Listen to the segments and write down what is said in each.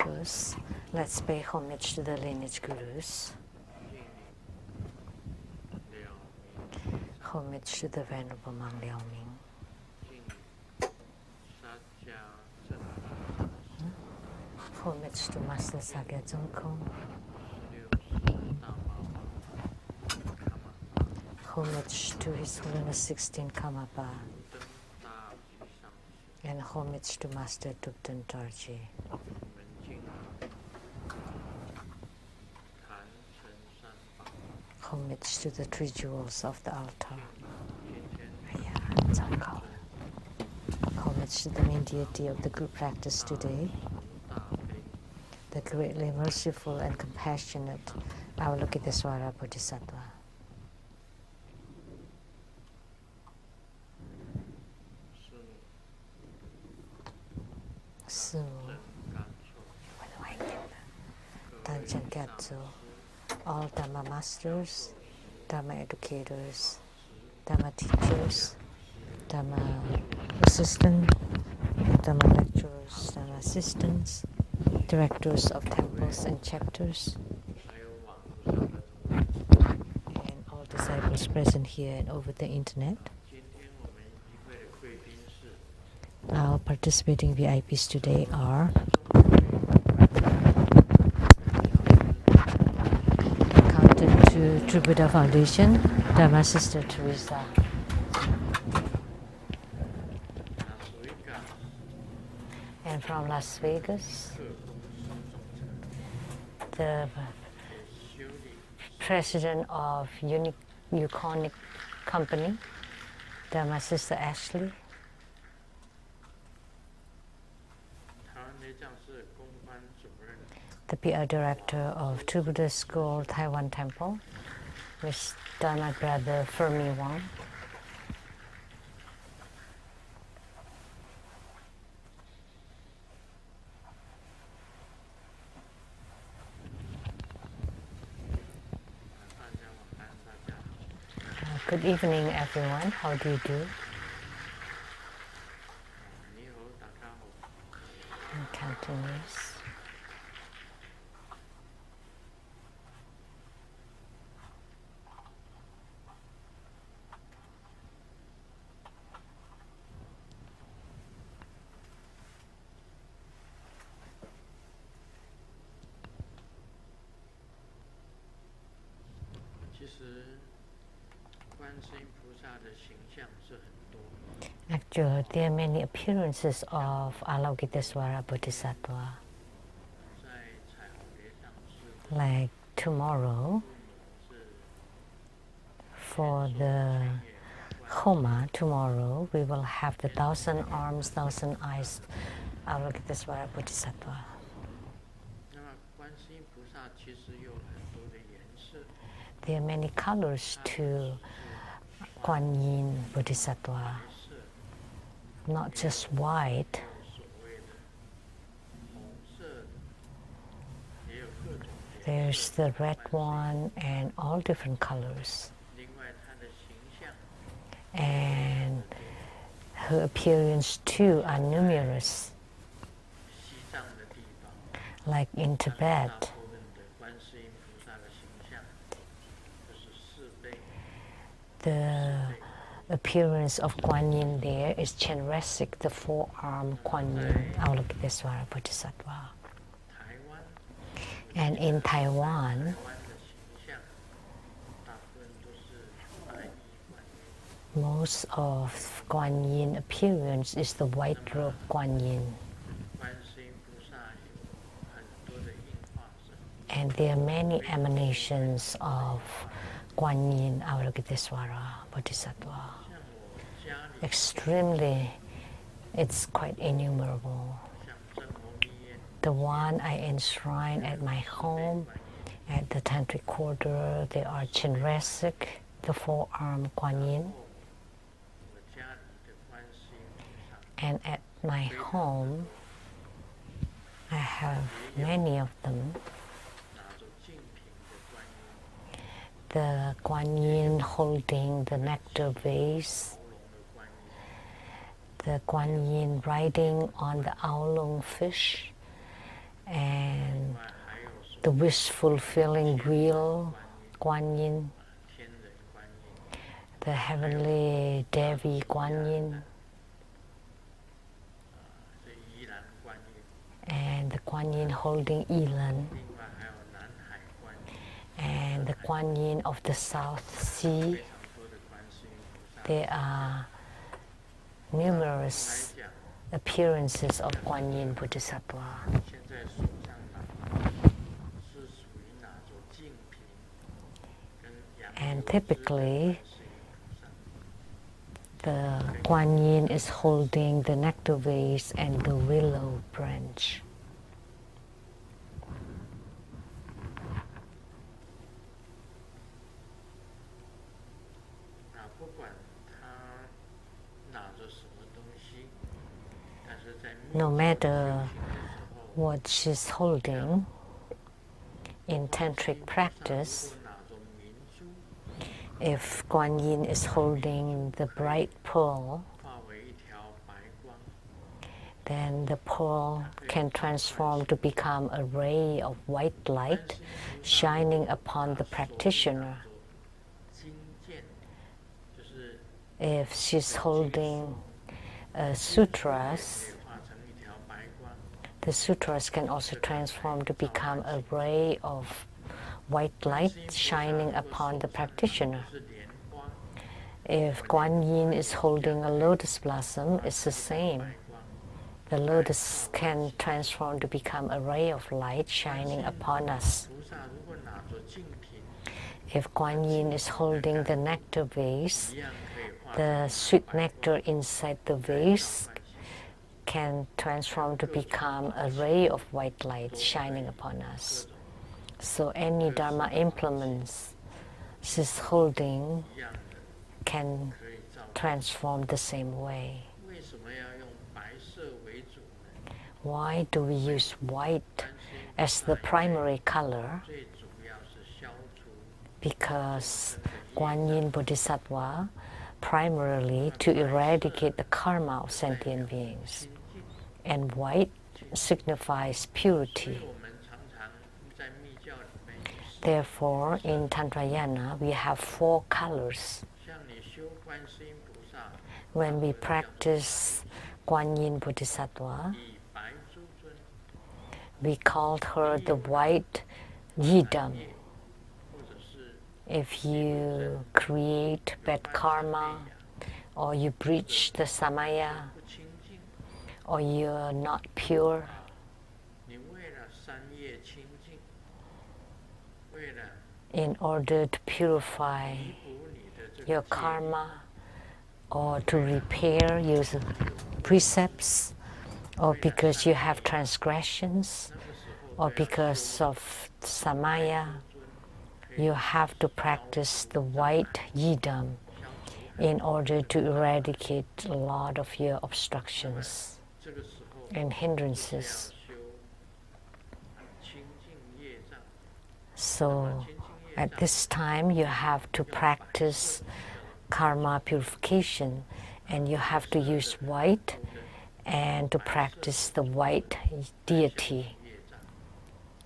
First, let's pay homage to the lineage gurus. Homage to the Venerable Monk Liao Ming. Homage to Master Sakya Dzongkong. Homage to His Holiness 16 Kamapa. And homage to Master Thupten Tarji. Homage to the three jewels of the altar. Homage to the main deity of the group practice today, the greatly merciful and compassionate Avalokitesvara Bodhisattva. Su Tanchen Katsu, all Dharma masters, Dharma educators, Dharma teachers, Dharma assistant, Dharma lecturers, Dharma assistants, directors of temples and chapters, and all disciples present here and over the internet. Our participating VIPs today are Accountant to True Buddha Foundation, Dharma Sister Teresa. And from Las Vegas, the president of Unicorn Company, Dharma Sister Ashley. The PR Director of True Buddha School, Taiwan Temple, Miss Dharma Brother Fermi Wang. Good evening, everyone. How do you do? In Cantonese. Actually, there are many appearances of Avalokitesvara Bodhisattva. Like tomorrow, for the Homa, tomorrow we will have the 1,000 arms, 1,000 eyes Avalokitesvara Bodhisattva. There are many colors to Kuan Yin Bodhisattva, not just white. There's the red one and all different colors. And her appearance too are numerous. Like in Tibet, the appearance of Kuan Yin there is Chenresic, the four-armed Kuan Yin, Avalokitesvara Bodhisattva. And in Taiwan, most of Kuan Yin appearance is the white robe Kuan Yin. And there are many emanations of Kuan Yin Avalokitesvara Bodhisattva. Extremely, it's quite innumerable. The one I enshrine at my home, at the Tantric Quarter, they are Chenresic, the four-armed Kuan Yin. And at my home, I have many of them. The Kuan Yin holding the nectar vase, the Kuan Yin riding on the Aolong fish, and the wish-fulfilling wheel, Kuan Yin, the heavenly Devi Kuan Yin, and the Kuan Yin holding Yilan, and the Kuan Yin of the South Sea. There are numerous appearances of Kuan Yin Bodhisattva. And typically, the Kuan Yin is holding the nectar vase and the willow branch. No matter what she's holding in tantric practice, if Kuan Yin is holding the bright pearl, then the pearl can transform to become a ray of white light shining upon the practitioner. If she's holding sutras, the sutras can also transform to become a ray of white light shining upon the practitioner. If Kuan Yin is holding a lotus blossom, it's the same. The lotus can transform to become a ray of light shining upon us. If Kuan Yin is holding the nectar vase, the sweet nectar inside the vase can transform to become a ray of white light shining upon us. So any Dharma implements she's holding can transform the same way. Why do we use white as the primary color? Because Kuan Yin Bodhisattva primarily to eradicate the karma of sentient beings. And white signifies purity. Therefore, in Tantrayana, we have 4 colors. When we practice Kuan Yin Bodhisattva, we called her the white Yidam. If you create bad karma, or you breach the samaya, or you're not pure, in order to purify your karma, or to repair your precepts, or because you have transgressions, or because of samaya, you have to practice the white yidam in order to eradicate a lot of your obstructions and hindrances. So at this time you have to practice karma purification, and you have to use white and to practice the white deity,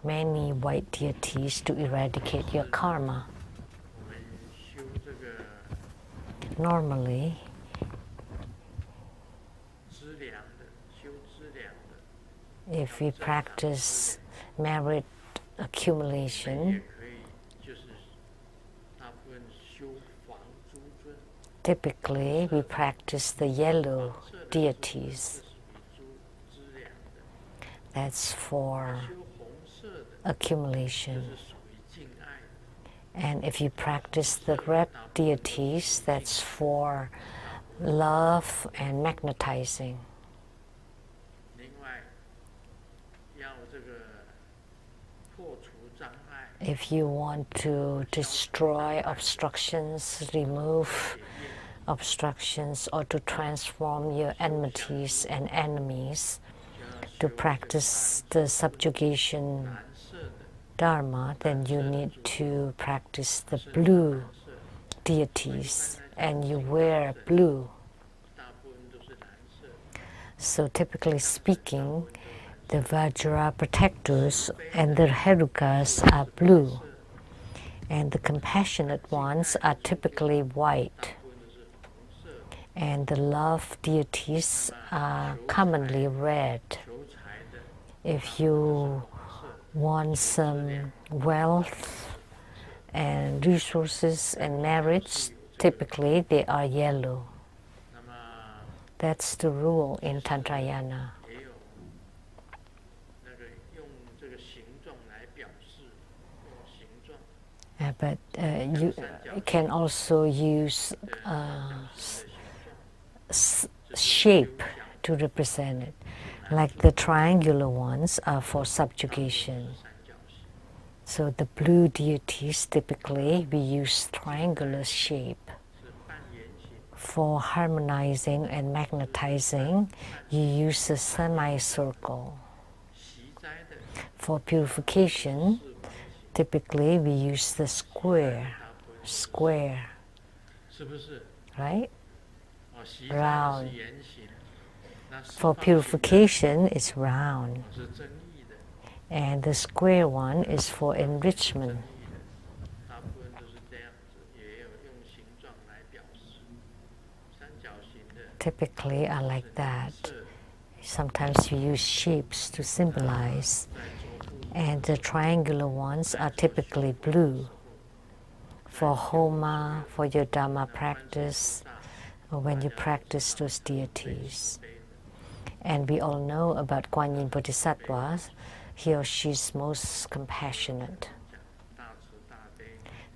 many white deities to eradicate your karma. Normally, if we practice merit accumulation, typically we practice the yellow deities. That's for accumulation. And if you practice the red deities, that's for love and magnetizing. If you want to destroy obstructions, remove obstructions, or to transform your enmities and enemies, to practice the subjugation Dharma, then you need to practice the blue deities, and you wear blue. So typically speaking, the Vajra protectors and the Herukas are blue, and the compassionate ones are typically white, and the love deities are commonly red. If you want some wealth and resources and marriage, typically they are yellow. That's the rule in Tantrayana. But you can also use shape to represent it. Like the triangular ones are for subjugation. So the blue deities, typically we use triangular shape. For harmonizing and magnetizing, you use a semicircle. For purification, typically we use the square, right? Round. For purification, it's round. And the square one is for enrichment. Typically are like that. Sometimes you use shapes to symbolize. And the triangular ones are typically blue. For Homa, for your Dharma practice, or when you practice those deities. And we all know about Kuan Yin Bodhisattva. He or she is most compassionate.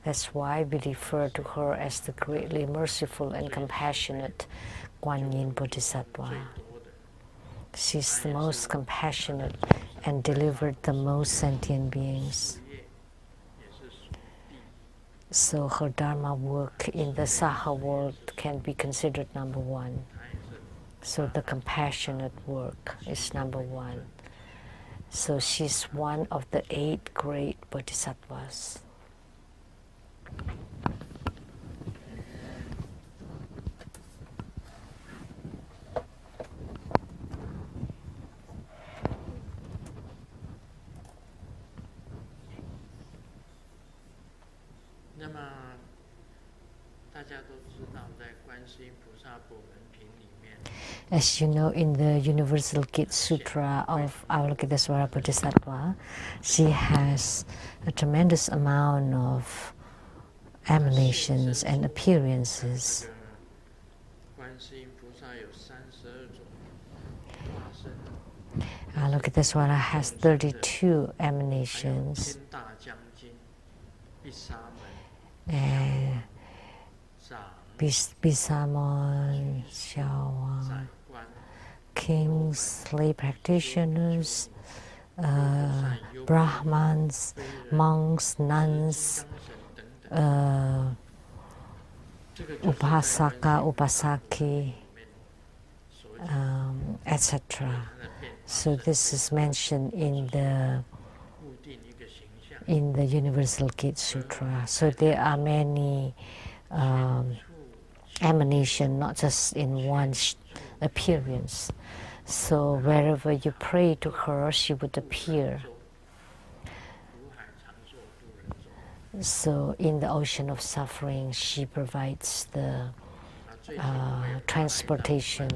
That's why we refer to her as the greatly merciful and compassionate Kuan Yin Bodhisattva. She's the most compassionate and delivered the most sentient beings. So her Dharma work in the Saha world can be considered number one. So the compassionate work is number one. So she's one of the 8 great bodhisattvas. As you know, in the Universal Gate Sutra of Avalokitesvara Bodhisattva, she has a tremendous amount of emanations and appearances. Avalokitesvara has 32 emanations. And Bisamon, Xiaowang, kings, lay practitioners, Brahmans, monks, nuns, Upasaka, Upasaki, etc. So this is mentioned in the Universal Gate Sutra. So there are many emanation, not just in one appearance. So wherever you pray to her, she would appear. So in the ocean of suffering, she provides the transportation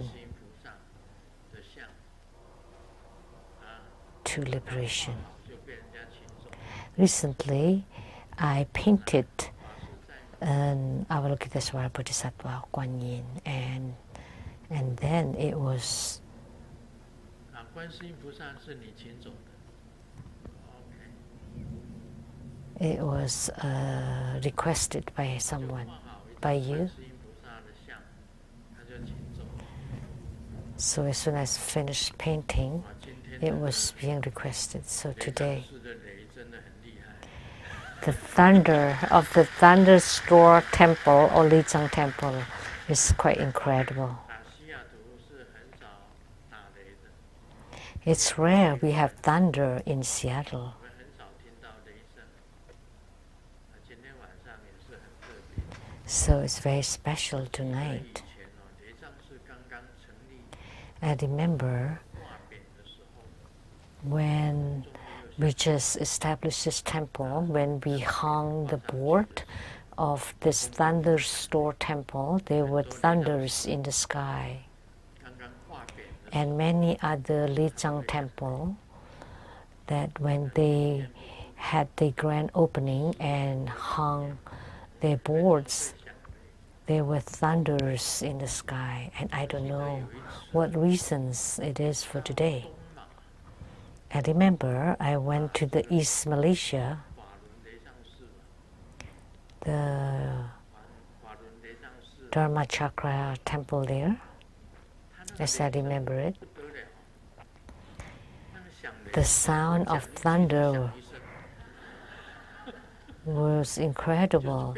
to liberation. Recently, I painted an Avalokitesvara Bodhisattva Kuan Yin, and then it was requested by someone, by you. So as soon as I finished painting, it was being requested. So today, the thunder of the Thunderstor temple or Lijiang temple is quite incredible. It's rare we have thunder in Seattle. So it's very special tonight. I remember when we just established this temple, when we hung the board of this Thunderstor temple, there were thunders in the sky. And many other Lijiang temple, that when they had the grand opening and hung their boards, there were thunders in the sky, and I don't know what reasons it is for today. I remember I went to the East Malaysia, the Dharma Chakra temple there, as I remember it. The sound of thunder was incredible.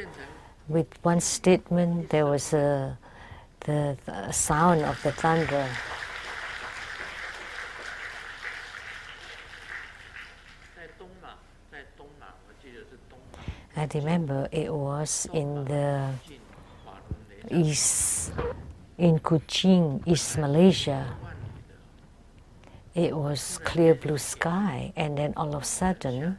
With one statement, there was the sound of the thunder. I remember it was in the east, in Kuching, East Malaysia. It was clear blue sky, and then all of a sudden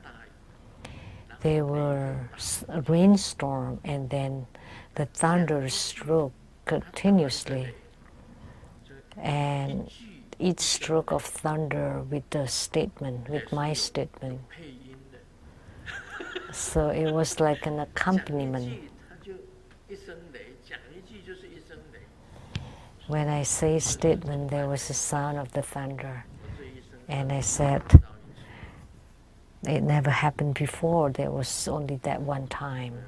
there were a rainstorm, and then the thunder struck continuously, and each stroke of thunder with the statement, with my statement. So it was like an accompaniment. When I say statement, there was a sound of the thunder, and I said, it never happened before. There was only that one time.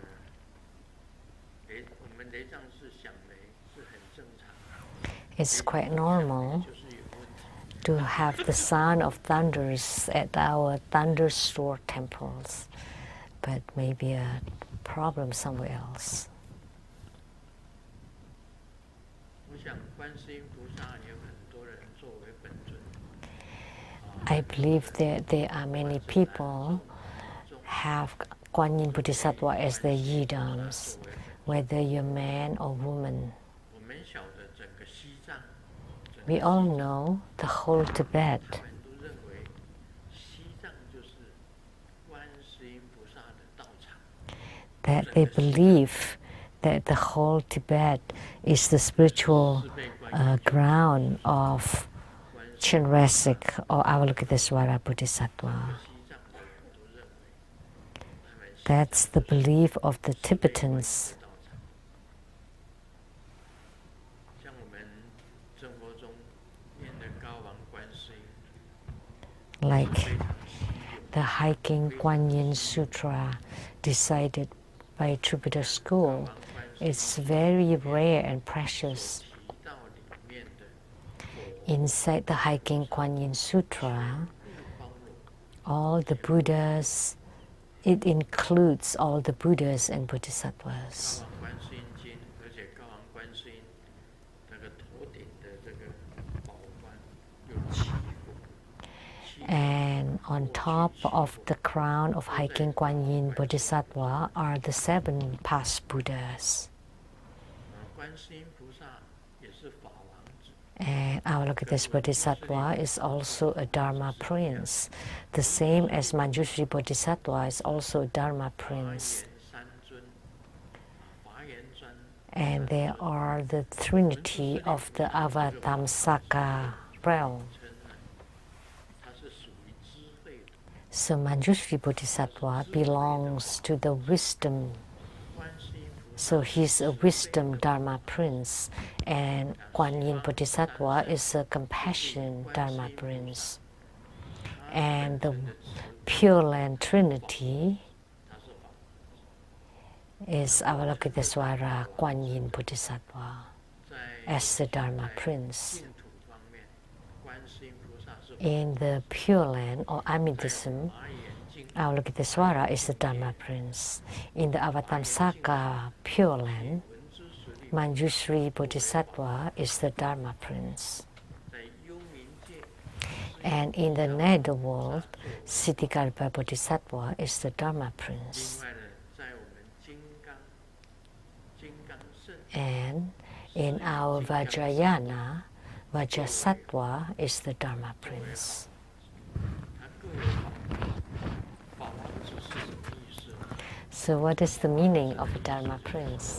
It's quite normal to have the sound of thunders at our Thunderstor temples, but maybe a problem somewhere else. I believe that there are many people have Kuan Yin Bodhisattva as their yidams, whether you're man or woman. We all know the whole Tibet. That they believe that the whole Tibet is the spiritual ground of Chenrezig or Avalokitesvara Bodhisattva. That's the belief of the Tibetans. Like the Hiking Kuan Yin Sutra decided by Tripura school, it's very rare and precious. Inside the Hiking Kuan Yin Sutra, all the Buddhas, it includes all the Buddhas and Bodhisattvas. And on top of the crown of Hiking Kuan Yin Bodhisattva are the 7 past Buddhas. And Avalokitesvara Bodhisattva is also a Dharma prince, the same as Manjushri Bodhisattva is also a Dharma prince. And they are the trinity of the Avatamsaka realm. So Manjushri Bodhisattva belongs to the wisdom. So he's a wisdom Dharma prince, and Kuan Yin Bodhisattva is a compassion Dharma prince. And the Pure Land Trinity is Avalokitesvara Kuan Yin Bodhisattva as the Dharma prince. In the Pure Land or Amitism, Avalokitesvara is the Dharma prince. In the Avatamsaka Pure Land, Manjushri Bodhisattva is the Dharma prince. And in the netherworld, Siddhikarpa Bodhisattva is the Dharma prince. And in our Vajrayana, Vajrasattva is the Dharma prince. So what is the meaning of a Dharma prince?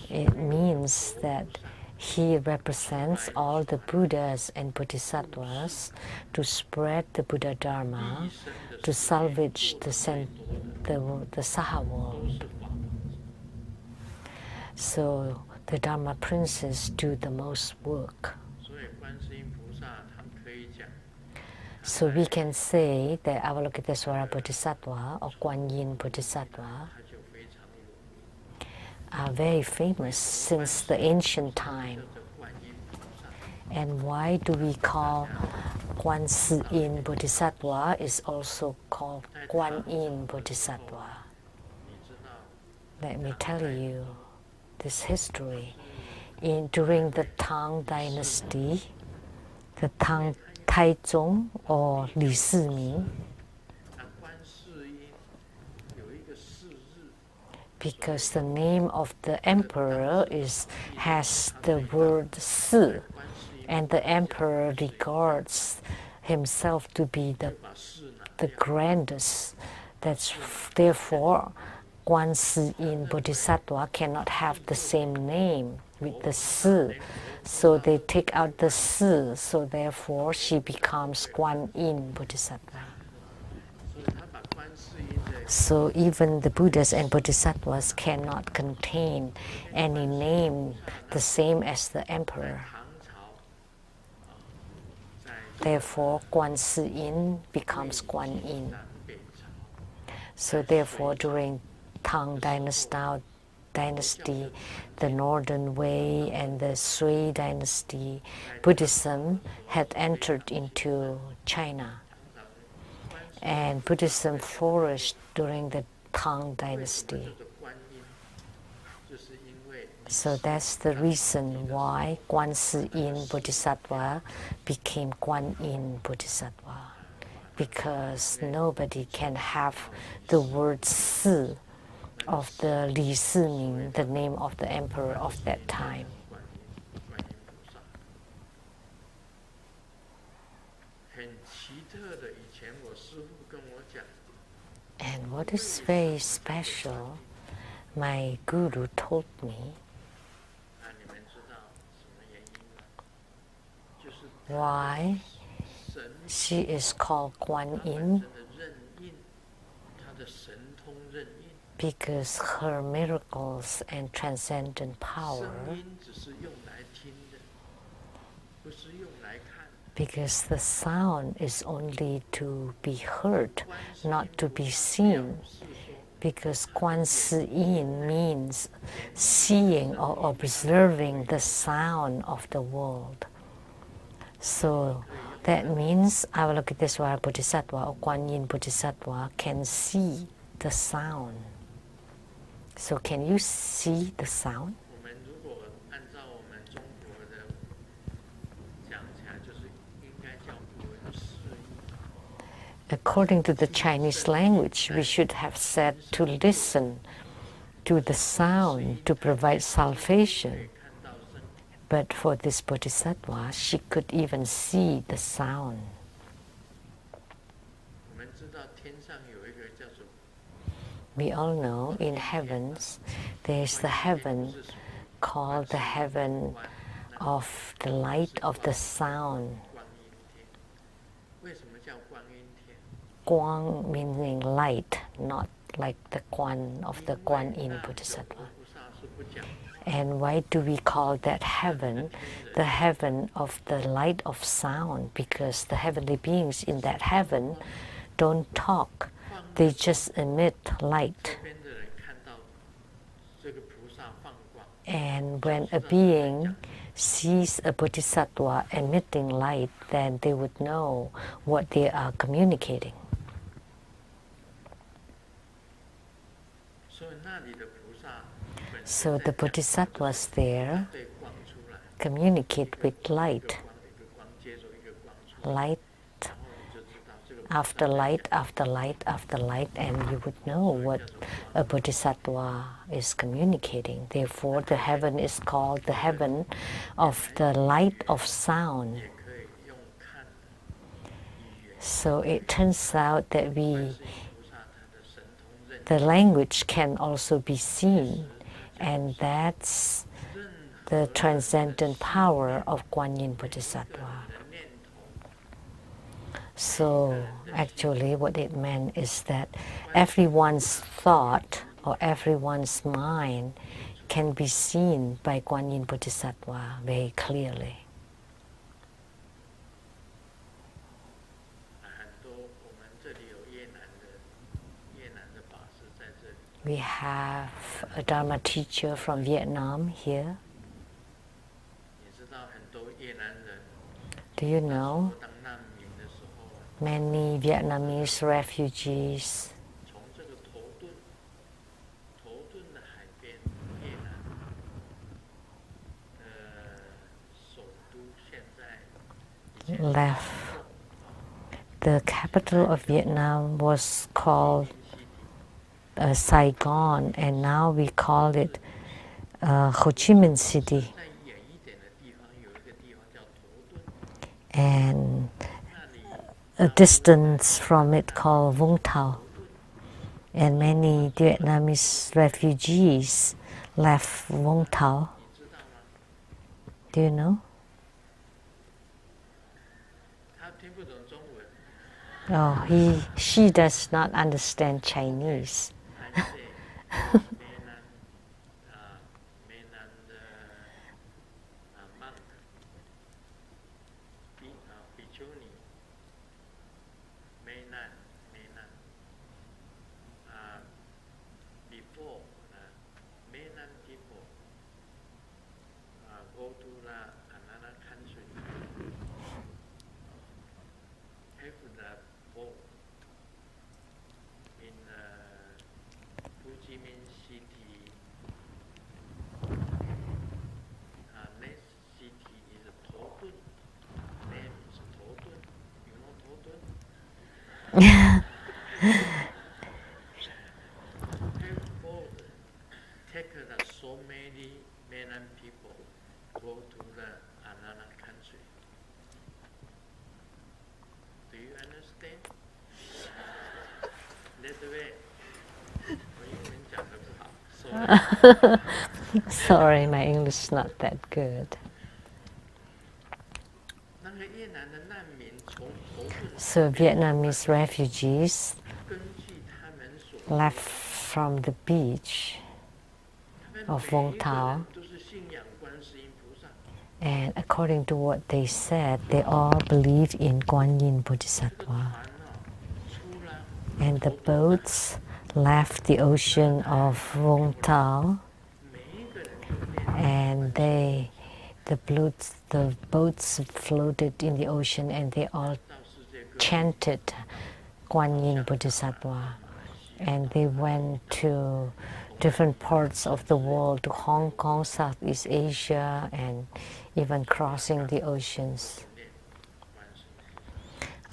It means that he represents all the Buddhas and Bodhisattvas to spread the Buddha Dharma, to salvage the Saha world. So the Dharma princes do the most work. So we can say that Avalokitesvara Bodhisattva or Kuan Yin Bodhisattva are very famous since the ancient time. And why do we call Kuan Si Yin Bodhisattva is also called Kuan Yin Bodhisattva? Let me tell you this history. During the Tang Dynasty, the Tang Taizong or Li Siming, because the name of the emperor has the word Si, and the emperor regards himself to be the grandest. Therefore, Kuan Si Yin Bodhisattva cannot have the same name with the Si. So they take out the Si, so therefore she becomes Kuan Yin Bodhisattva. So even the Buddhas and Bodhisattvas cannot contain any name the same as the emperor. Therefore, Kuan Si Yin becomes Kuan Yin. So therefore, during Tang Dynasty, the Northern Way and the Sui Dynasty, Buddhism had entered into China. And Buddhism flourished during the Tang Dynasty. So that's the reason why Kuan Si Yin Bodhisattva became Kuan Yin Bodhisattva. Because nobody can have the word Si of the Li Siming, the name of the emperor of that time. And what is very special, my guru told me, why she is called Kuan Yin, because her miracles and transcendent power, because the sound is only to be heard, not to be seen. Because Kuan Si Yin means seeing or observing the sound of the world. So that means Avalokitesvara Bodhisattva or Kuan Yin Bodhisattva can see the sound. So can you see the sound? According to the Chinese language, we should have said to listen to the sound to provide salvation. But for this Bodhisattva, she could even see the sound. We all know in heavens, there's the heaven called the heaven of the light of the sound. Guang meaning light, not like the Kuan of the Kuan Yin Bodhisattva. And why do we call that heaven the heaven of the light of sound? Because the heavenly beings in that heaven don't talk, they just emit light. And when a being sees a bodhisattva emitting light, then they would know what they are communicating. So the bodhisattvas there communicate with light. Light after light after light after light, and you would know what a bodhisattva is communicating. Therefore, the heaven is called the heaven of the light of sound. So it turns out that the language can also be seen, and that's the transcendent power of Kuan Yin Bodhisattva. So actually what it meant is that everyone's thought or everyone's mind can be seen by Kuan Yin Bodhisattva very clearly. We have a Dharma teacher from Vietnam here. Do you know many Vietnamese refugees left? The capital of Vietnam was called Saigon, and now we call it Ho Chi Minh City. And a distance from it called Vung Tau. And many Vietnamese refugees left Vung Tau. Do you know? Oh, she does not understand Chinese. So many men and people go to another country. Do you understand? Sorry, my English is not that good. So Vietnamese refugees left from the beach of Vung Tau, and according to what they said, they all believe in Kuan Yin Bodhisattva. And the boats left the ocean of Vung Tau, and the boats floated in the ocean, and they all chanted Kuan Yin Bodhisattva. And they went to different parts of the world, to Hong Kong, Southeast Asia, and even crossing the oceans.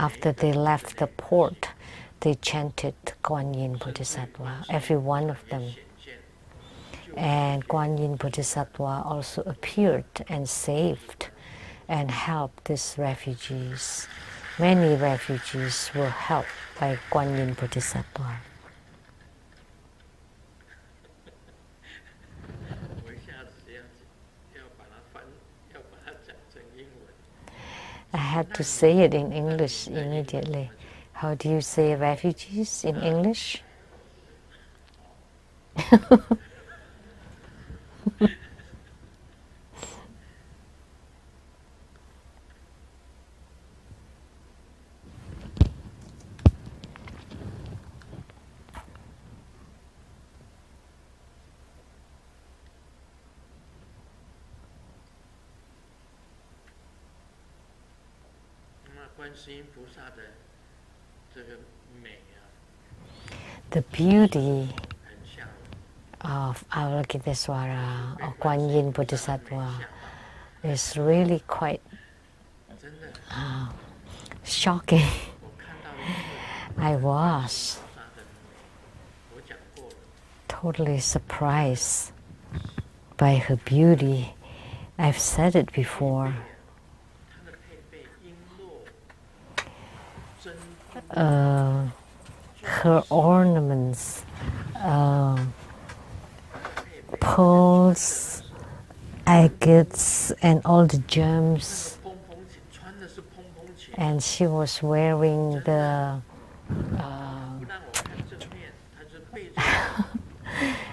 After they left the port, they chanted Kuan Yin Bodhisattva, every one of them. And Kuan Yin Bodhisattva also appeared and saved and helped these refugees. Many refugees were helped by Kuan Yin Bodhisattva. I had to say it in English immediately. How do you say refugees in English? The beauty of Avalokitesvara or Kuan Yin Bodhisattva is really quite shocking. I was totally surprised by her beauty. I've said it before. her ornaments, pearls, agates, and all the gems. And she was wearing the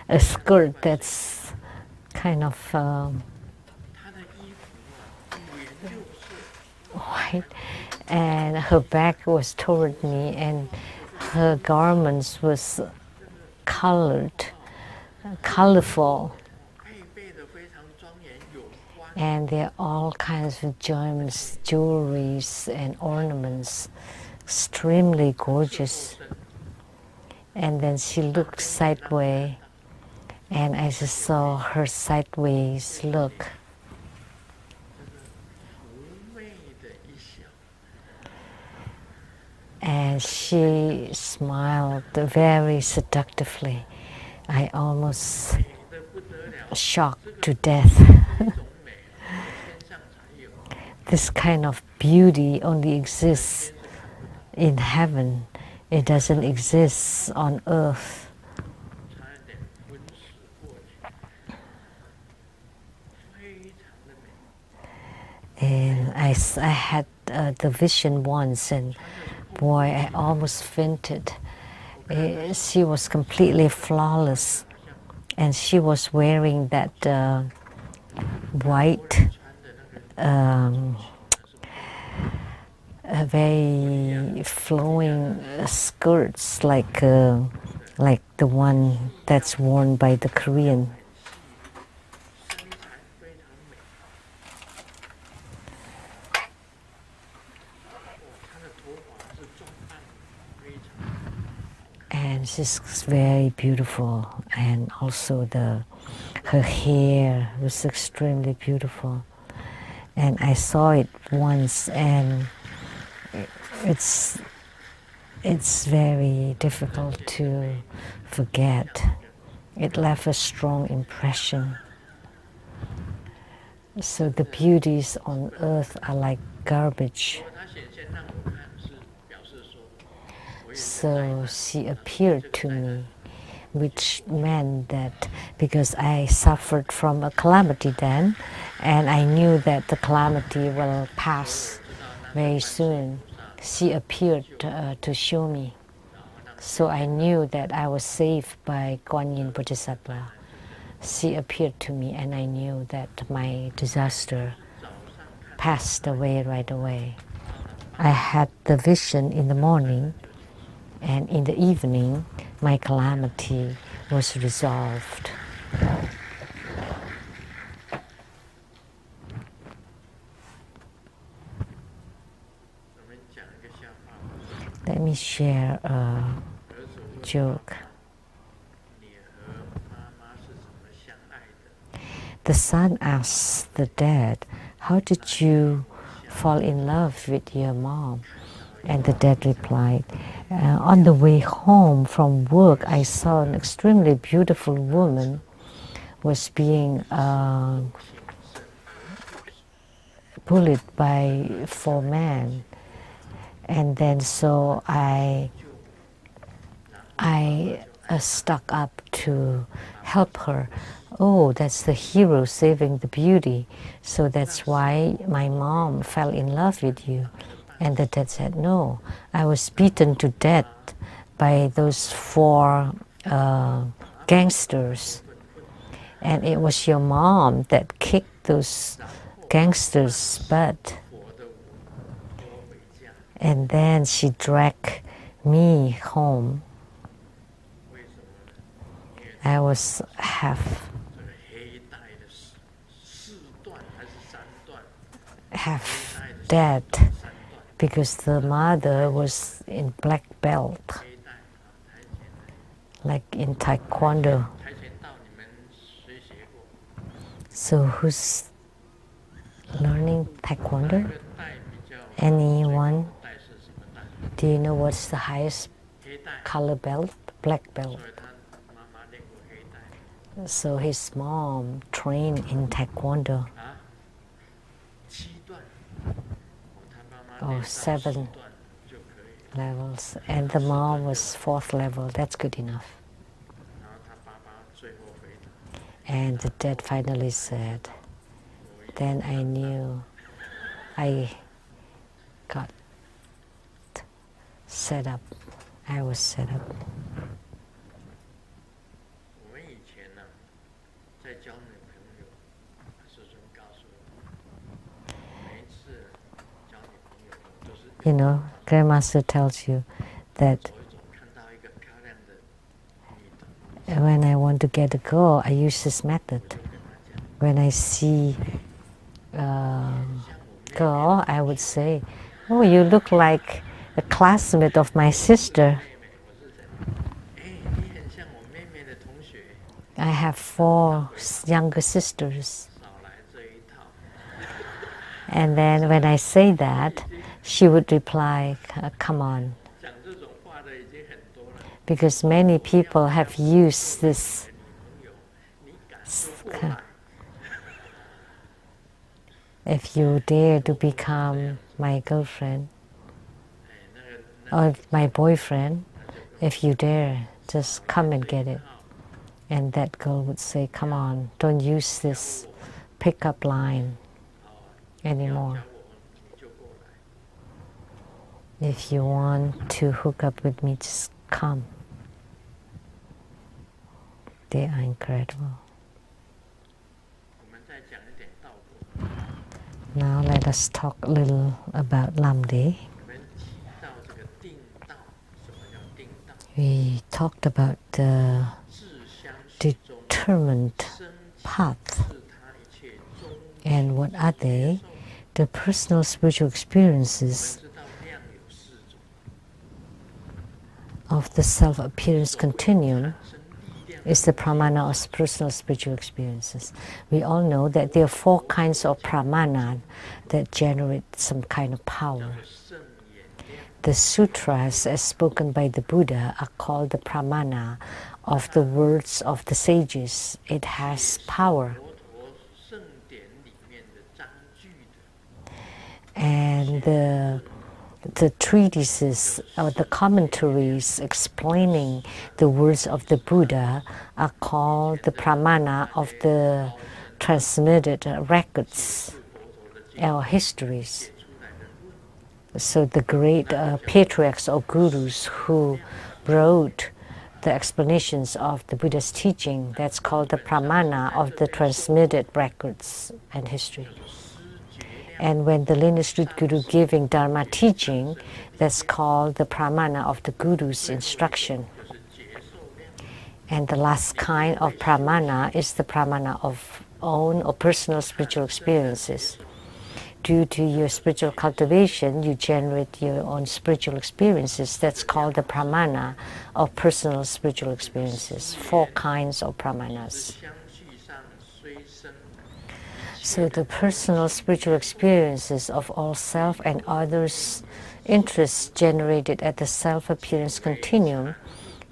a skirt that's kind of white, and her back was toward me, and her garments was colorful, and there are all kinds of gems, jewelries, and ornaments, extremely gorgeous. And then she looked sideways, and I just saw her sideways look. And she smiled very seductively. I almost shocked to death. This kind of beauty only exists in heaven. It doesn't exist on earth. And I had the vision once, and boy, I almost fainted. She was completely flawless, and she was wearing that white, very flowing skirts, like the one that's worn by the Korean. And she's very beautiful, and also her hair was extremely beautiful. And I saw it once, and it's very difficult to forget. It left a strong impression. So the beauties on earth are like garbage. So she appeared to me, which meant that because I suffered from a calamity then, and I knew that the calamity will pass very soon, she appeared to show me. So I knew that I was saved by Kuan Yin Bodhisattva. She appeared to me, and I knew that my disaster passed away right away. I had the vision in the morning, and in the evening, my calamity was resolved. Let me share a joke. The son asks the dad, "How did you fall in love with your mom?" And the dad replied, "On the way home from work, I saw an extremely beautiful woman was being bullied by 4 men. And then so I stuck up to help her. Oh, that's the hero saving the beauty. So that's why my mom fell in love with you." And the dad said, "No, I was beaten to death by those 4 gangsters. And it was your mom that kicked those gangsters' butt. And then she dragged me home. I was half dead because the mother was in black belt, like in Taekwondo." So who's learning Taekwondo? Anyone? Do you know what's the highest color belt? Black belt. So his mom trained in Taekwondo. Oh, 7. levels, and the mom was 4th level. That's good enough. 然后他爸爸最后回答， And the dad finally said, then I knew I got set up. I was set up. 我们以前呢，在交女朋友，师尊告诉我，每一次交女朋友都是 You know, Grandmaster tells you that 走一走，看到一个漂亮的女的， when I want to get a girl, I use this method. 就跟她讲， When I see a 像我妹妹 girl, I would say, oh, you look like a classmate of my sister. 妹妹，我是怎样？哎，你很像我妹妹的同学， I have 4 younger sisters. 少来这一套。 And then when I say that, she would reply, come on. 讲这种话的已经很多了。 Because many people have used this. 女朋友，你敢说过来？ If you dare to become my girlfriend 哎，那 or my boyfriend, if you dare, just come and get it. And that girl would say, come on, don't use this pickup line 好啊，你要 anymore. 教我，你就过来。 If you want to hook up with me, just come. They are incredible. 我们再讲一点道果。 Now let us talk a little about Lamdre. 我们提到这个定道，什么叫定道？ We talked about the 自相续中， determined 生起 path. 自他一切中。 And what are they? The personal spiritual 我们 experiences 知道量有4种， of the self-appearance continuum 生力量 is the pramana of personal spiritual experiences. We all know that there are 4 kinds of pramana that generate some kind of 叫 power. 做圣眼量。 The sutras, as spoken by the Buddha, are called the pramana of the words of the sages. It has power. 佛陀圣典里面的章句的， And the treatises or the commentaries explaining the words of the Buddha are called the pramana of the transmitted records 是佛陀的经 or histories. 出来的论。 So the great patriarchs or gurus who wrote the explanations of the Buddha's teaching, that's called the pramana of the transmitted records and history. And when the linear street guru giving Dharma teaching, that's called the pramana of the guru's instruction. 就是接受量。 And the last kind of pramana is the pramana of own or personal spiritual experiences. Due to your spiritual cultivation, you generate your own spiritual experiences. That's called the pramana of personal spiritual experiences. 4 kinds of pramanas. 相续上虽生， So the personal spiritual experiences of all self and others' interests generated at the self-appearance continuum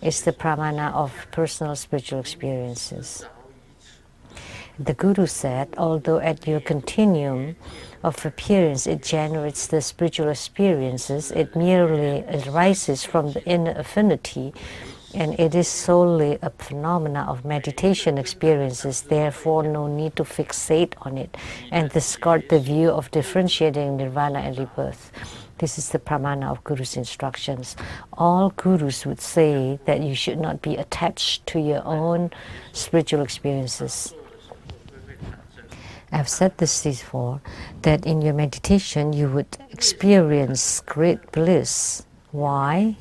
is the pramana of personal spiritual experiences. 早已此。 The Guru said, although at your continuum of appearance it generates the spiritual experiences, it merely arises from the inner affinity, and it is solely a phenomena of meditation experiences, therefore no need to fixate on it and discard the view of differentiating nirvana and rebirth. This is the pramana of Guru's instructions. All Gurus would say that you should not be attached to your own spiritual experiences. I've said this before, that in your meditation you would experience great bliss. Why?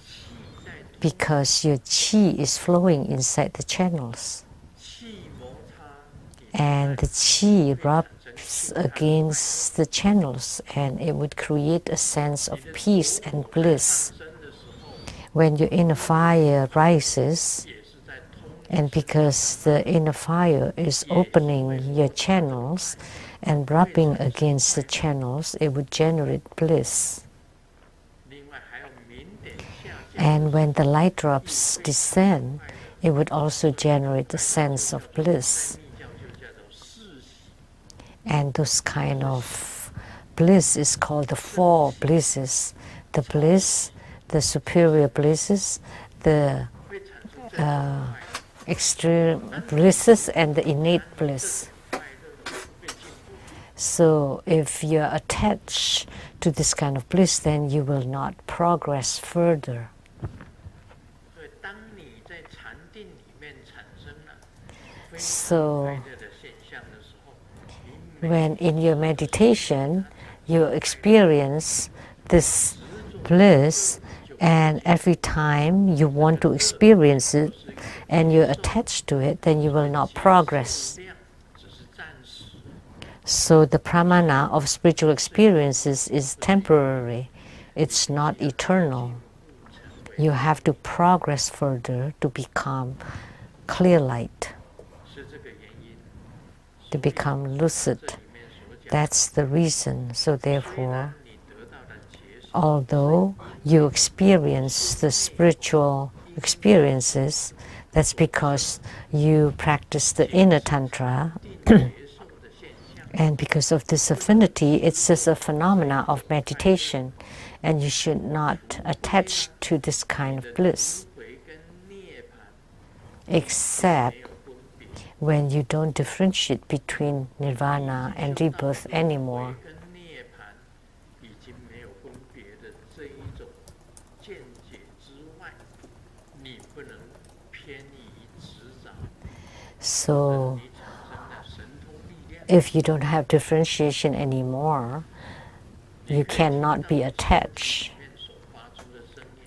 Because your qi is flowing inside the channels. 气摩擦， And the qi rubs against the channels and it would create a sense of peace and bliss. 生的时候 When your inner fire rises, 也是在通 and because the inner fire is opening your channels and rubbing against the channels, it would generate bliss. 另外还有明点下降， And when the light drops descend, it would also generate a sense of bliss. 密教就叫做世喜。 And those kind of bliss is called the 4 blisses. The bliss the superior blisses, the extreme blisses, and the innate bliss. So if you're attached to this kind of bliss, then you will not progress further. So when in your meditation you experience this bliss, and every time you want to experience it and you're attached to it, then you will not progress. So the pramana of spiritual experiences is temporary. It's not eternal. You have to progress further to become clear light, to become lucid. That's the reason. So therefore, although you experience the spiritual experiences, that's because you practice the inner tantra. And because of this affinity, it's just a phenomena of meditation, and you should not attach to this kind of bliss, except when you don't differentiate between nirvana and rebirth anymore. So if you don't have differentiation anymore, you cannot be attached.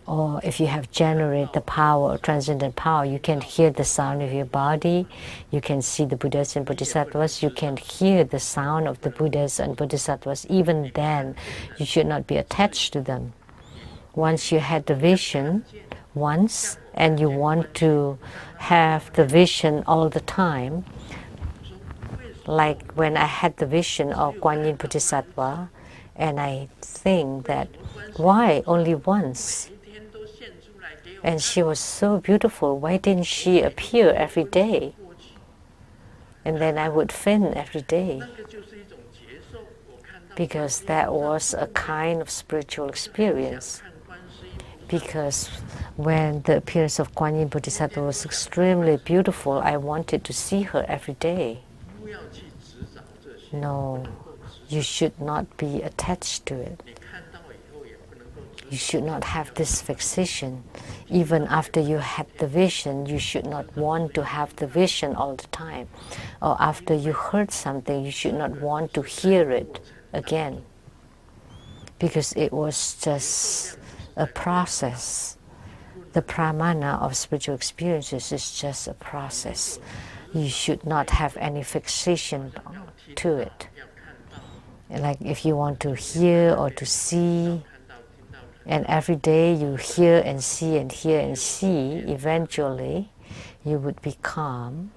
Or if you have generated the power, or transcendent power, you can hear the sound of your body, you can see the Buddhas and Bodhisattvas, you can hear the sound of the Buddhas and Bodhisattvas. Even then, you should not be attached to them. Once you had the vision once, and you want to have the vision all the time, like when I had the vision of Guan Yin Bodhisattva, and I think that, why only once? And she was so beautiful, why didn't she appear every day? And then I would faint every day, because that was a kind of spiritual experience. Because when the appearance of Guan Yin Bodhisattva was extremely beautiful, I wanted to see her every day. No, you should not be attached to it. You should not have this fixation. Even after you had the vision, you should not want to have the vision all the time. Or after you heard something, you should not want to hear it again. Because it was just a process. The pramana of spiritual experiences is just a process. You should not have any fixation to it. Like if you want to hear or to see, and every day you hear and see and hear and see, eventually you would become,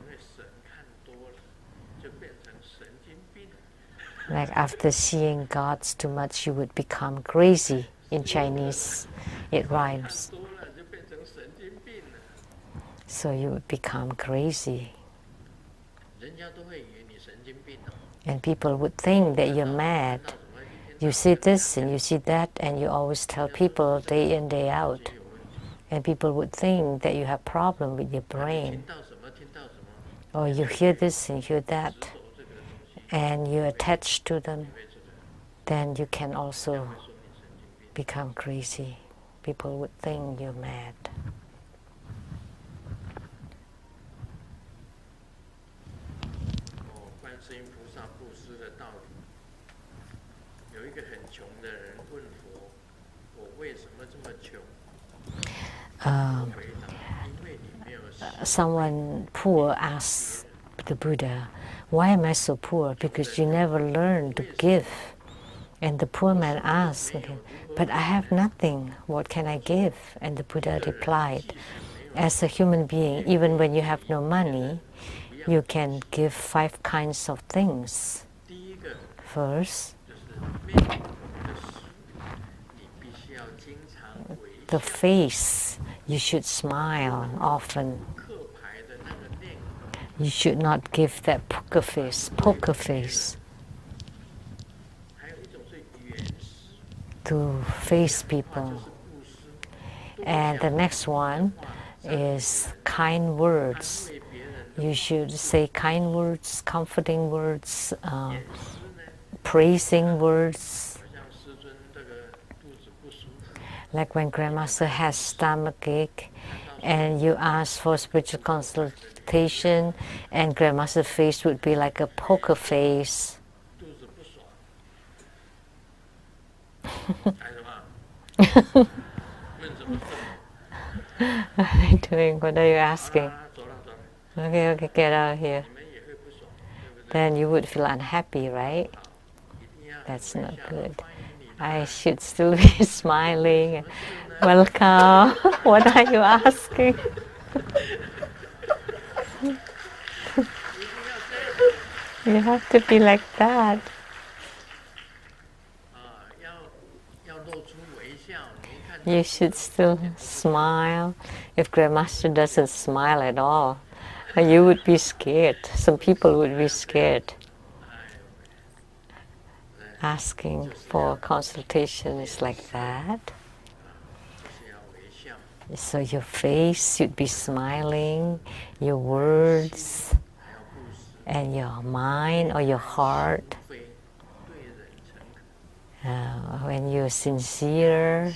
like after seeing gods too much, you would become crazy. In Chinese, it rhymes. So you would become crazy. And people would think that you're mad. You see this and you see that, and you always tell people day in, day out. And people would think that you have problem with your brain. Or you hear this and hear that, and you attach to them, then you can also become crazy. People would think you're mad. Someone poor asked the Buddha, why am I so poor? Because you never learn to give. And the poor man asked, but I have nothing, what can I give? And the Buddha replied, as a human being, even when you have no money, you can give 5 kinds of things. First, the face, you should smile often. You should not give that poker face to face people. And the next one is kind words. You should say kind words, comforting words, praising words. Like when Grandmaster has stomach ache and you ask for spiritual consultation, and Grandmaster's face would be like a poker face. What are you doing? What are you asking? Okay, get out of here. Then you would feel unhappy, right? That's not good. I should still be smiling. Welcome. What are you asking? You have to be like that. You should still smile. If Grandmaster doesn't smile at all, you would be scared. Some people would be scared. Asking for consultation is like that. So your face should be smiling, your words, and your mind or your heart. When you're sincere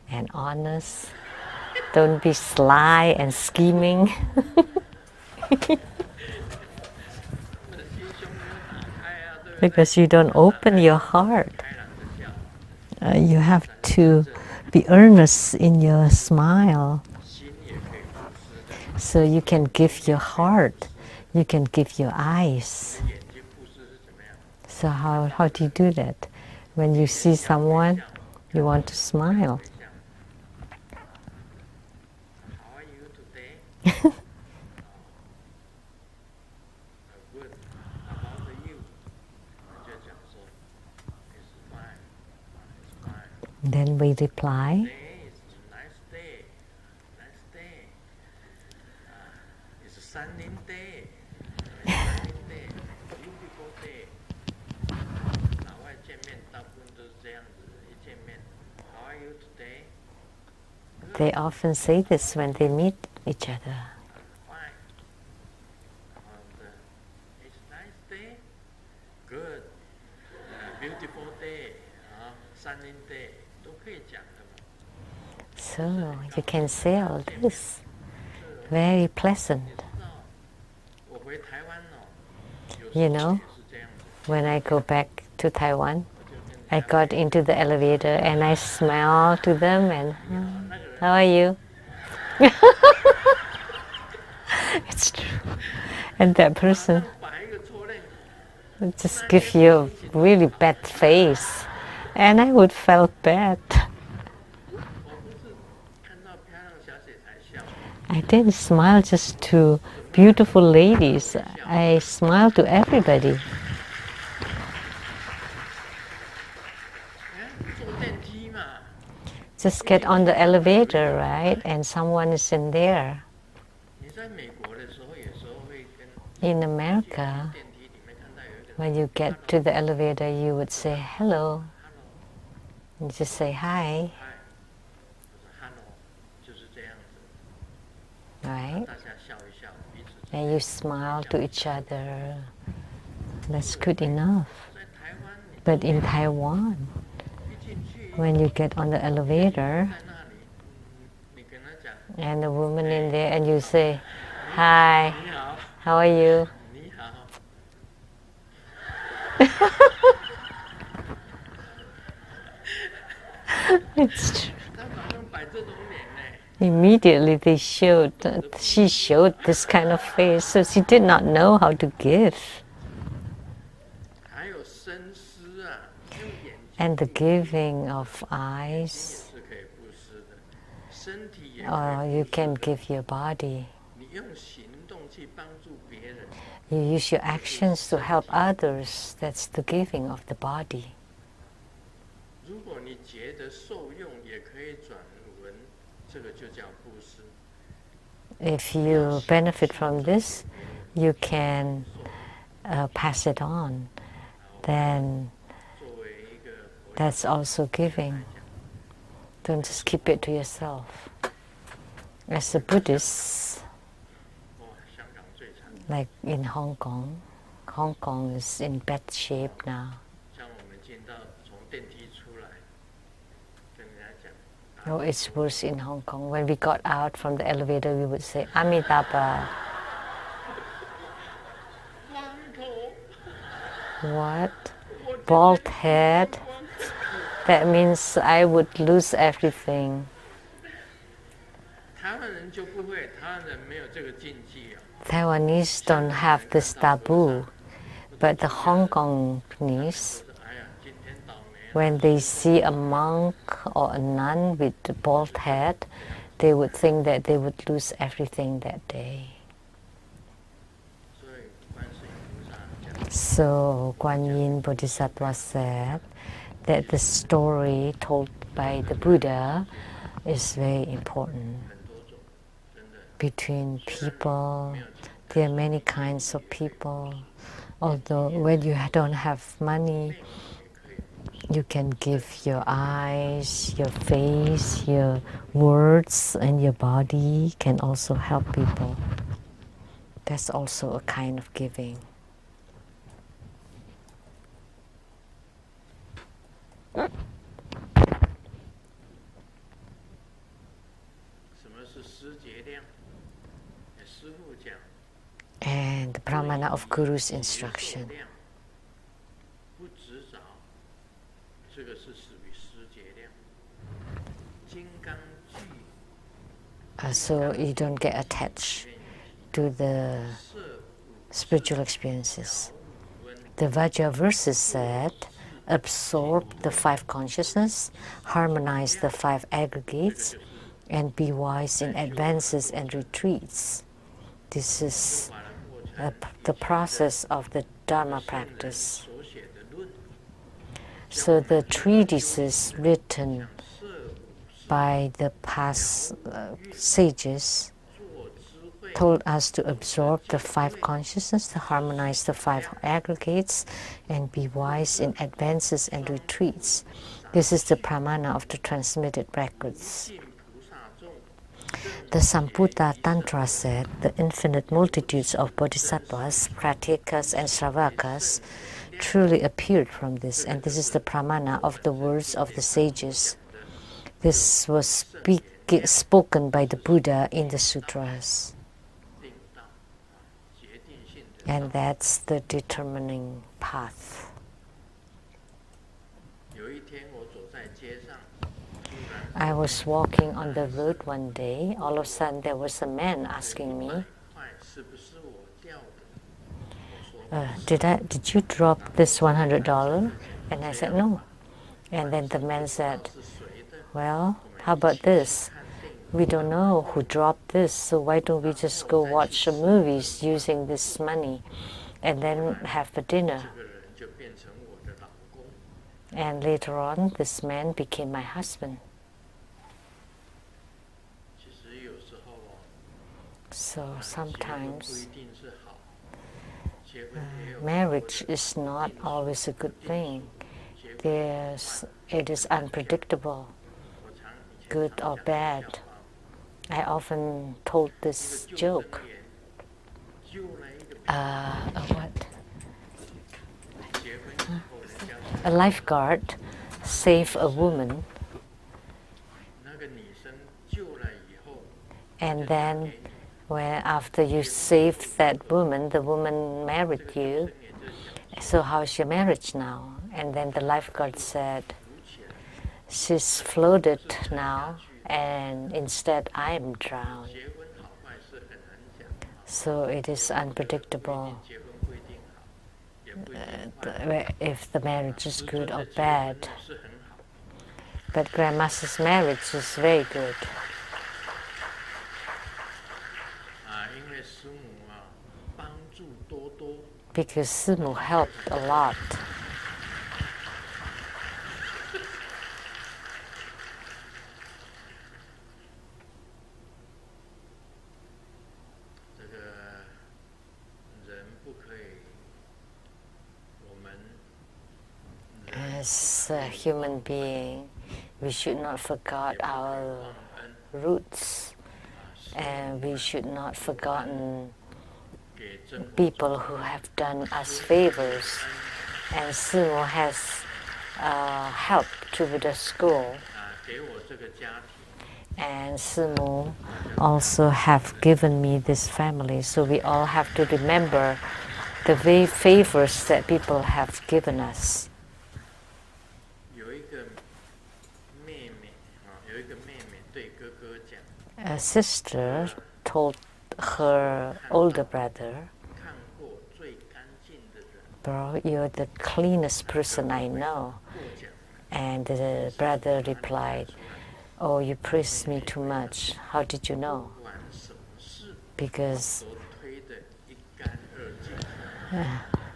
and honest, don't be sly and scheming. Because you don't open your heart. You have to be earnest in your smile. So you can give your heart, you can give your eyes. So how do you do that? When you see someone, you want to smile. How are you today? Good. How about you? It's fine. Then we reply. Today is a nice day. Nice day. It's a sunny day. Sunny day. Beautiful day. 老外见面大部分都是这样子，一见面 How are you today? They often say this when they meet each other. Fine. It's a nice day. Good. Beautiful day. Sunny day. 都可以讲的嘛。 So you can say all this. Very pleasant. 我回台湾哦， You know, when I go back to Taiwan, I got into the elevator and I smiled to them and, how are you? It's true. And that person would just give you a really bad face. And I would feel bad. I didn't smile just to beautiful ladies. I smiled to everybody. Just get on the elevator, right? And someone is in there. In America, when you get to the elevator, you would say hello. You just say hi. Right? And you smile to each other. That's good enough. But in Taiwan, when you get on the elevator and the woman in there and you say, hi, how are you? It's true. Immediately she showed this kind of face, so she did not know how to give. And the giving of eyes, or you can give your body. You use your actions to help others. That's the giving of the body. If you benefit from this, you can pass it on. Then that's also giving. Don't just keep it to yourself. As a Buddhist, 香港最惨， like in Hong Kong is in bad shape now. 像我们进到从电梯出来，跟人家讲， No, it's worse in Hong Kong. When we got out from the elevator, we would say, Amitabha. 光头， What? 我今天 Bald head? 光 That means I would lose everything. 台湾人就不会，台湾人没有这个禁忌啊。 Taiwanese don't have this taboo, but the Hong Kongese, 哎呀，今天倒霉了， when they see a monk or a nun with a bald head, they would think that they would lose everything that day. 所以观世音菩萨讲， So Guan Yin Bodhisattva said that the story told by the Buddha is very important. 很多种，真的， Between people, there are many kinds of people. Although when you don't have money, you can give your eyes, your face, your words, and your body can also help people. That's also a kind of giving. 什么是师节量？师父讲， And the Pramana of Guru's instruction. 不执着，这个是属于师节量。金刚具， So you don't get attached to the 色 spiritual experiences. The Vajra verses said, absorb the five consciousness, harmonize the five aggregates, and be wise in advances and retreats. This is the process of the Dharma practice. 所写的论， So the treatises written by the past sages 做智慧， told us to absorb the five consciousness, to harmonize the five aggregates, and be wise in advances and retreats. This is the pramana of the transmitted records. 尽菩萨众， The Samputa Tantra said the infinite multitudes of bodhisattvas, pratikas, and shravakas truly appeared from this, and this is the pramana of the words of the sages. This was spoken by the Buddha in the sutras, 定道，决定性的。 and that's the determining path. 有一天我走在街上，突然 I was walking on the road one day. All of a sudden, there was a man asking me, 快是不是我掉的？我说 did you drop this $100? And I said, no. And then the man said, 是谁的？ well, how about this? 看电影， We don't know who dropped this, so why don't we just go watch the movies using this money and then have a dinner? 这个人就变成我的老公。 And later on, this man became my husband. 其实有时候哦， So 结婚不 sometimes 一定是好，结婚也有 marriage is not always a good thing. It is unpredictable, 我常以前 good 常 or 讲 bad. 笑话 I often told this 一个 joke. 救生员救了一个 What? 结婚以后，人家 A lifeguard saved a woman, 那个女生救了以后， and then when after you saved that woman, the woman married you. 也就讲 So how's your marriage now? And then the lifeguard said, 浮起来， she's floated now, and instead I'm drowned. 结婚好坏是很难讲的， So it is unpredictable 结婚不一定好，也不一定坏， if the marriage is 师 good 尊 or 的结婚 bad. 是很好。 But Grandmaster's marriage is very good 因为师母帮助多多， because Simu helped a lot. 这个人不可以，我们 As a human being, We should not forget our roots, and we should not forgotten people who have done us favors. And Simo has helped to the school, and Simo also have given me this family. So we all have to remember the favors that people have given us. A sister told her older brother, "Bro, you're the cleanest person I know." And the brother replied, "Oh, you praise me too much. How did you know?" Because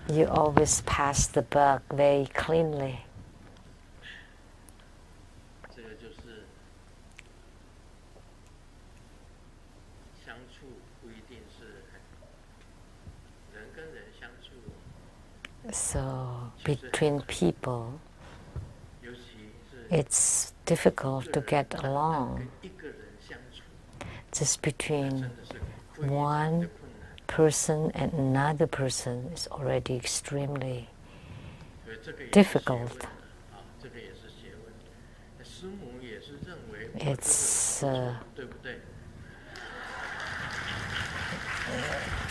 you always pass the buck very cleanly. So between people, it's difficult to get along. Just between one person and another person is already extremely difficult. It's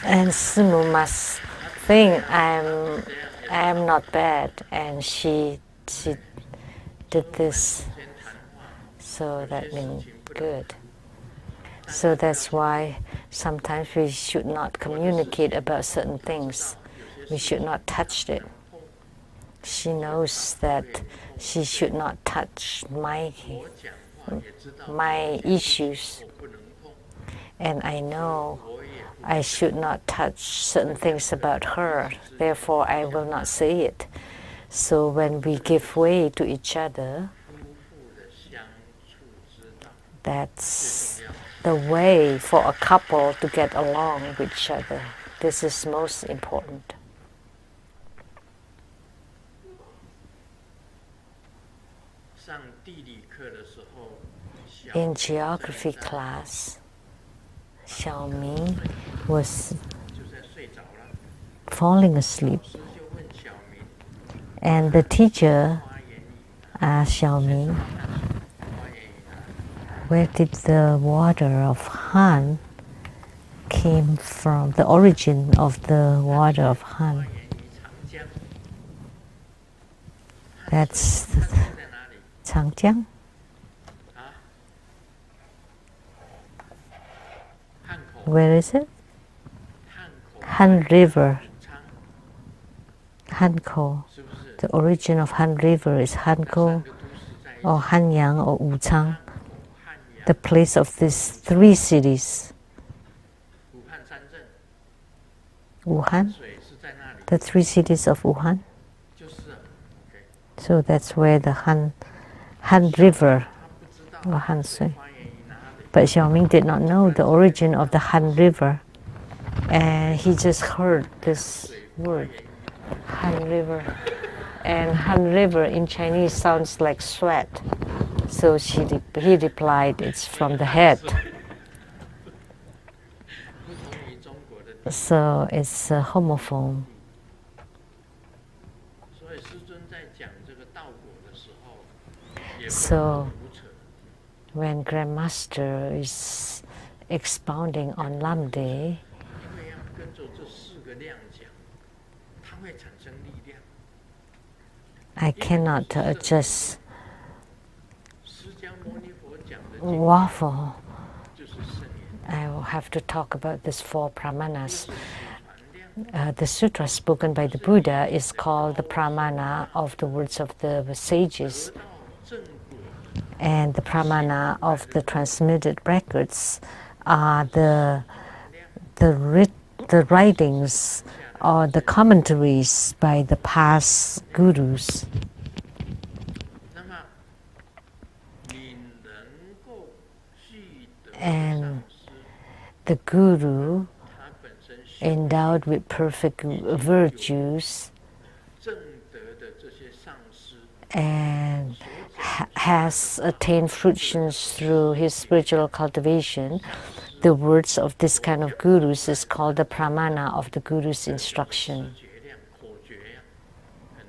and Simu must think I'm not bad, and she did this, so that means good. So that's why sometimes we should not communicate about certain things. We should not touch it. She knows that she should not touch my issues, and I know I should not touch certain things about her. Therefore, I will not say it. So when we give way to each other, that's the way for a couple to get along with each other. This is most important. In geography class, Xiaoming was falling asleep, and the teacher asked Xiaoming, "Where did the water of Han came from, the origin of the water of Han?" That's Changjiang? Where is it? Han River. Hankou. The origin of Han River is Hankou or Hanyang or Wuchang. The place of these three cities. Wuhan? The three cities of Wuhan? So that's where the Han River or Han Sui. But Xiaoming did not know the origin of the Han River, and he just heard this word, Han River. And Han River in Chinese sounds like sweat. So he replied, "It's from the head." So it's a homophone. So when Grandmaster is expounding on Lamdre, I cannot just waffle. I will have to talk about these four Pramanas. The sutra spoken by the Buddha is called the Pramana of the words of the sages, and the Pramana of the transmitted records are the writings or the commentaries by the past gurus. And the guru, endowed with perfect virtues and has attained fruitions through his spiritual cultivation, the words of this kind of gurus is called the pramana of the guru's instruction.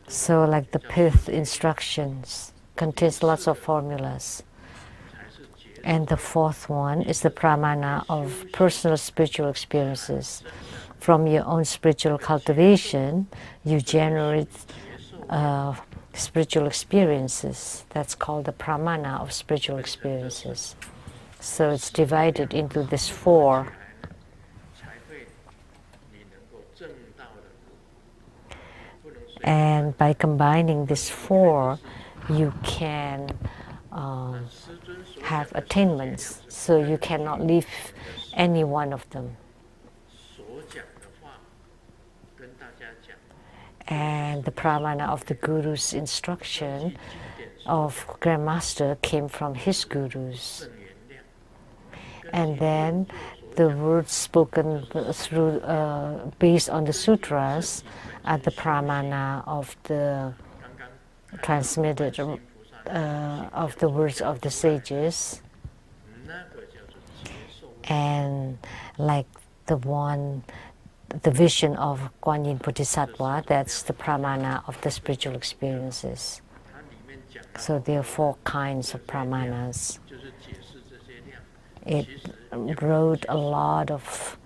So like the pith instructions contains lots of formulas. And the fourth one is the pramana of personal spiritual experiences. From your own spiritual cultivation, you generate spiritual experiences. That's called the pramana of spiritual experiences. So it's divided into these four. And by combining these four, you can have attainments. So you cannot leave any one of them. And the pramana of the guru's instruction of Grandmaster came from his gurus. And then the words spoken through, based on the sutras, are the pramana of the transmitted of the words of the sages. And like the one, the vision of Guan Yin Bodhisattva, that's the pramana of the spiritual experiences. So there are four kinds of pramanas. It wrote a lot of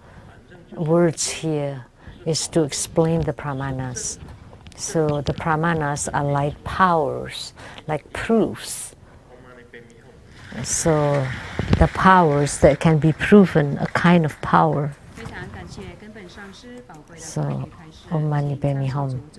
words here is to explain the pramanas. So the pramanas are like powers, like proofs. So the powers that can be proven, a kind of power. So, Om Mani Padme Hum.